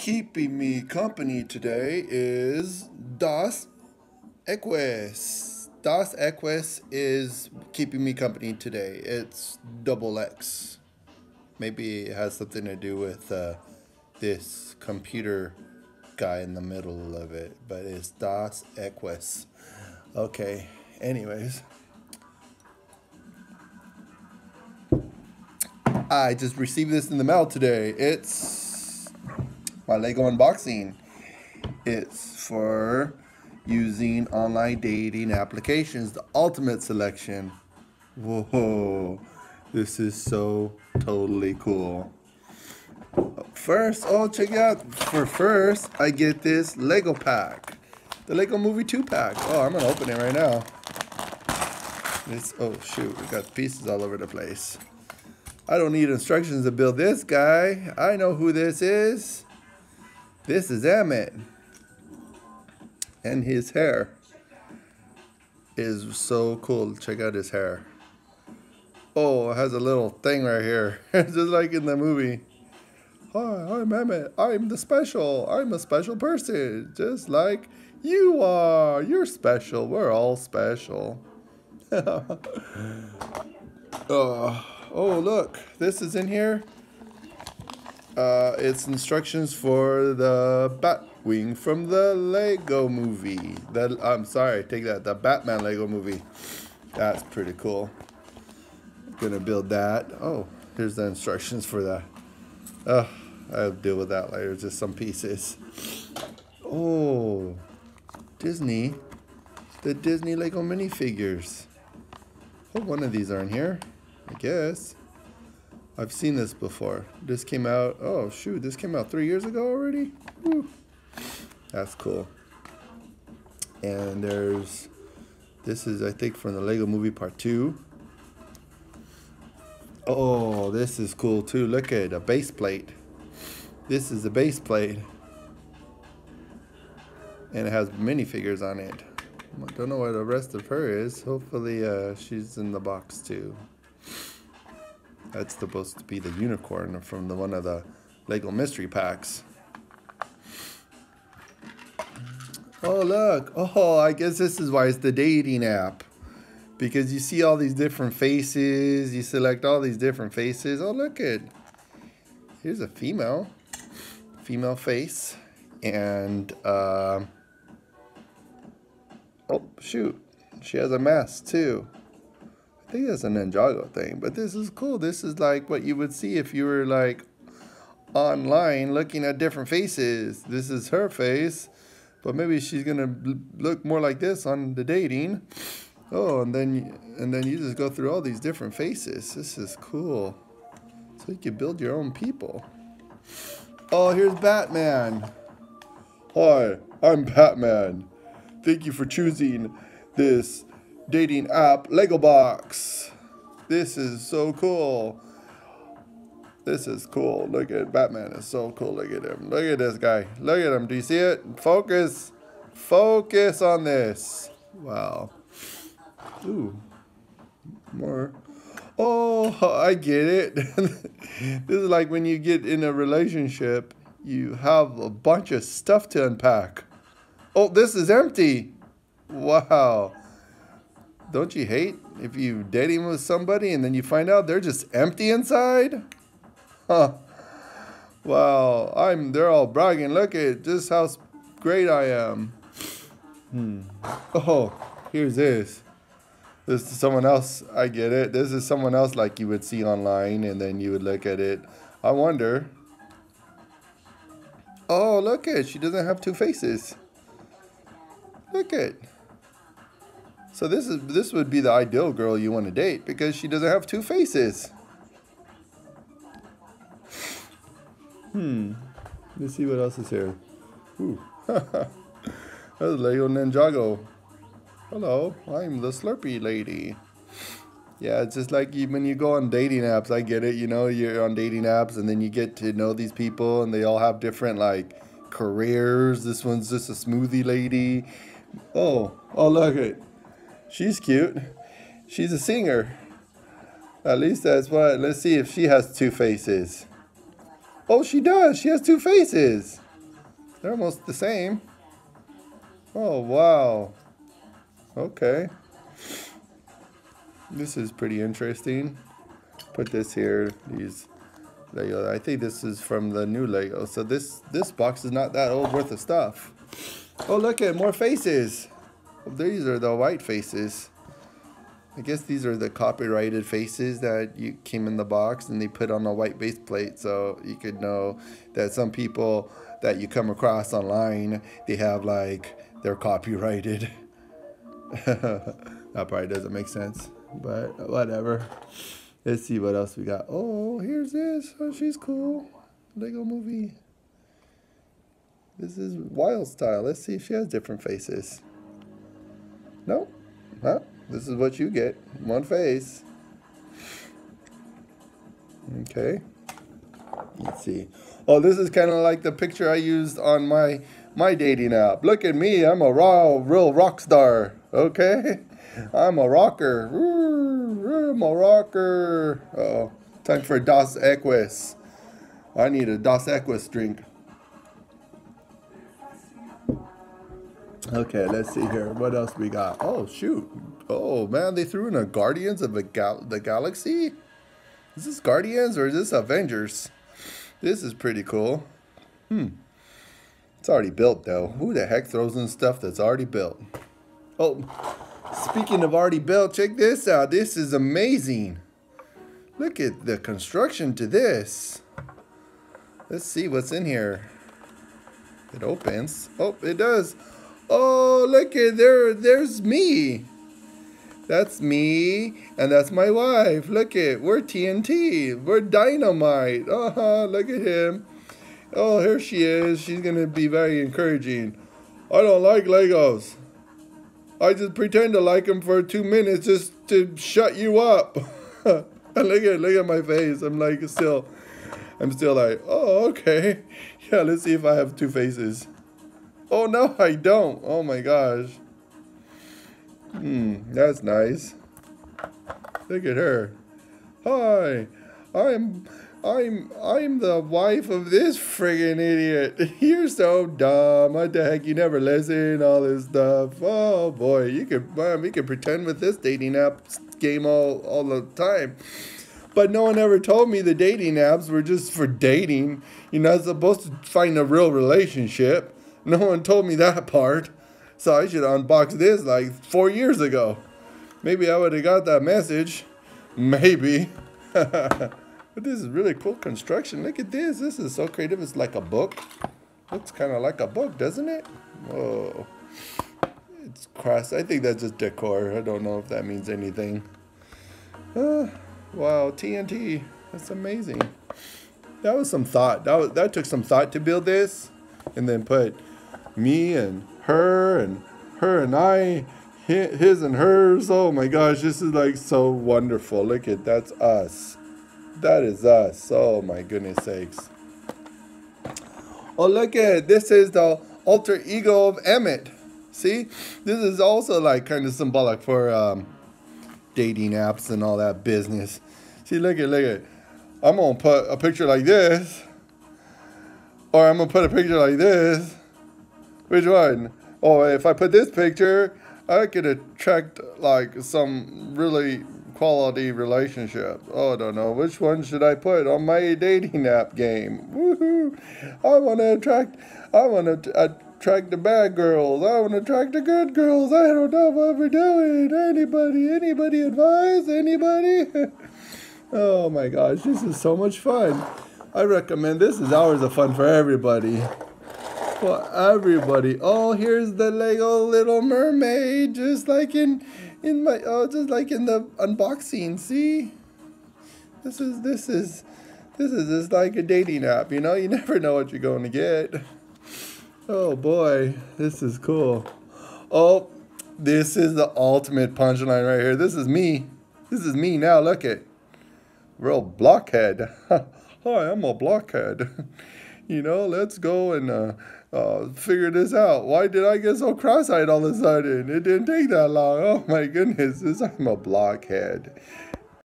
Keeping me company today is Das Equus. Das Equus is keeping me company today. It's double X. Maybe it has something to do with this computer guy in the middle of it, but it's Das Equus. Okay, anyways. I just received this in the mail today. It's my Lego unboxing. It's for using online dating applications, the ultimate selection. Whoa, this is so totally cool. First, check it out. First, I get this Lego pack. The Lego Movie 2 pack. Oh, I'm gonna open it right now. Oh shoot, we got pieces all over the place. I don't need instructions to build this guy. I know who this is. This is Emmett. And his hair is so cool. Check out his hair. Oh, it has a little thing right here. Just like in the movie. Hi, I'm Emmett. I'm the special. I'm a special person. Just like you are. You're special. We're all special. Oh, look. This is in here. It's instructions for the Batwing from the Lego movie. I'm sorry, take that. The Batman Lego movie. That's pretty cool. Gonna build that. Oh, here's the instructions for that. I'll deal with that later. Just some pieces. Oh, Disney. The Disney Lego minifigures. Hope one of these are in here. I guess. I've seen this before. This came out, oh shoot, this came out 3 years ago already? Woo. That's cool. And this is I think from the Lego Movie Part 2. Oh, this is cool too. Look at a base plate. This is the base plate. And it has minifigures on it. I don't know where the rest of her is. Hopefully she's in the box too. That's supposed to be the unicorn from one of the Lego mystery packs. Oh, look. Oh, I guess this is why it's the dating app. Because you see all these different faces. You select all these different faces. Oh, look at. Here's a female. Female face. And, oh, shoot. She has a mask, too. I think that's a Ninjago thing, but this is cool. This is like what you would see if you were like online looking at different faces. This is her face, but maybe she's gonna look more like this on the dating. Oh, and then you just go through all these different faces. This is cool. So you can build your own people. Oh, here's Batman. Hi, I'm Batman. Thank you for choosing this dating app Lego box. This is so cool. This is cool. Look at Batman. Is so cool. Look at him. Look at this guy. Look at him. Do you see it? Focus. Focus on this. Wow. Ooh. More. Oh, I get it. This is like when you get in a relationship, you have a bunch of stuff to unpack. Oh, this is empty. Wow. Don't you hate if you're dating with somebody and then you find out they're just empty inside? Huh. Wow. They're all bragging. Look at just how great I am. Oh, here's this. This is someone else. I get it. This is someone else like you would see online and then you would look at it. I wonder. Oh, look at. She doesn't have two faces. Look at. So this would be the ideal girl you want to date because she doesn't have two faces. Let's see what else is here. Ooh. That's Lego Ninjago. Hello, I'm the Slurpee lady. Yeah, it's just like when you go on dating apps. I get it. You know, you're on dating apps and then you get to know these people and they all have different like careers. This one's just a smoothie lady. Oh, look at it. She's cute. She's a singer. At least that's what. Let's see if she has two faces. Oh, she does. She has two faces. They're almost the same. Oh, wow. Okay. This is pretty interesting. Put this here. These Lego. I think this is from the new Lego. So this box is not that old worth of stuff. Oh, look at more faces. These are the white faces. I guess these are the copyrighted faces that you came in the box and they put on a white base plate so you could know that some people that you come across online, they have like, they're copyrighted. That probably doesn't make sense, but whatever. Let's see what else we got. Oh, here's this. Oh, she's cool. Lego movie. This is Wild Style. Let's see if she has different faces. Nope. Huh? This is what you get. One face. Okay. Let's see. Oh, this is kind of like the picture I used on my dating app. Look at me. I'm a real rock star. Okay? I'm a rocker. I'm a rocker. Uh-oh. Time for a Dos Equis. I need a Dos Equis drink. Okay, let's see here. What else we got? Oh, shoot. Oh, man, they threw in a Guardians of the Galaxy? Is this Guardians or is this Avengers? This is pretty cool. It's already built, though. Who the heck throws in stuff that's already built? Oh, speaking of already built, check this out. This is amazing. Look at the construction to this. Let's see what's in here. It opens. Oh, it does. Oh, look at there's me. That's me, and that's my wife. Look at, we're TNT. We're dynamite. Look at him. Oh, here she is. She's going to be very encouraging. I don't like Legos. I just pretend to like them for 2 minutes just to shut you up. look at my face. I'm still like, oh, okay. Yeah, let's see if I have two faces. Oh, no, I don't. Oh, my gosh. That's nice. Look at her. Hi, I'm the wife of this friggin' idiot. You're so dumb. What the heck? You never listen. All this stuff. Oh boy, we could pretend with this dating app game all the time. But no one ever told me the dating apps were just for dating. You're not supposed to find a real relationship. No one told me that part. So I should unbox this like 4 years ago. Maybe I would have got that message. Maybe. But this is really cool construction. Look at this. This is so creative. It's like a book. Looks kind of like a book, doesn't it? Whoa. It's cross. I think that's just decor. I don't know if that means anything. Wow, TNT. That's amazing. That was some thought. That took some thought to build this. And then put me and her and I, his and hers. Oh my gosh, this is like so wonderful. Look at, that's us. That is us. Oh my goodness sakes. Oh, look at, this is the alter ego of Emmett. See, this is also like kind of symbolic for dating apps and all that business. See, look at. I'm gonna put a picture like this, or I'm gonna put a picture like this. Which one? Oh, if I put this picture, I could attract like some really quality relationship. Oh, I don't know. Which one should I put on my dating app game? Woohoo! I want to attract the bad girls. I want to attract the good girls. I don't know what we're doing. Anybody advise? Anybody? Oh my gosh, this is so much fun. I recommend this is hours of fun for everybody. For everybody. Oh, here's the Lego Little Mermaid, just like in the unboxing. See, this is just like a dating app. You know, you never know what you're going to get. Oh boy, this is cool. Oh, this is the ultimate punchline right here. This is me. This is me now. Look at, real blockhead. Hi, I'm a blockhead. You know, let's go and figure this out. Why did I get so cross-eyed all of a sudden? It didn't take that long. Oh my goodness, I'm a blockhead.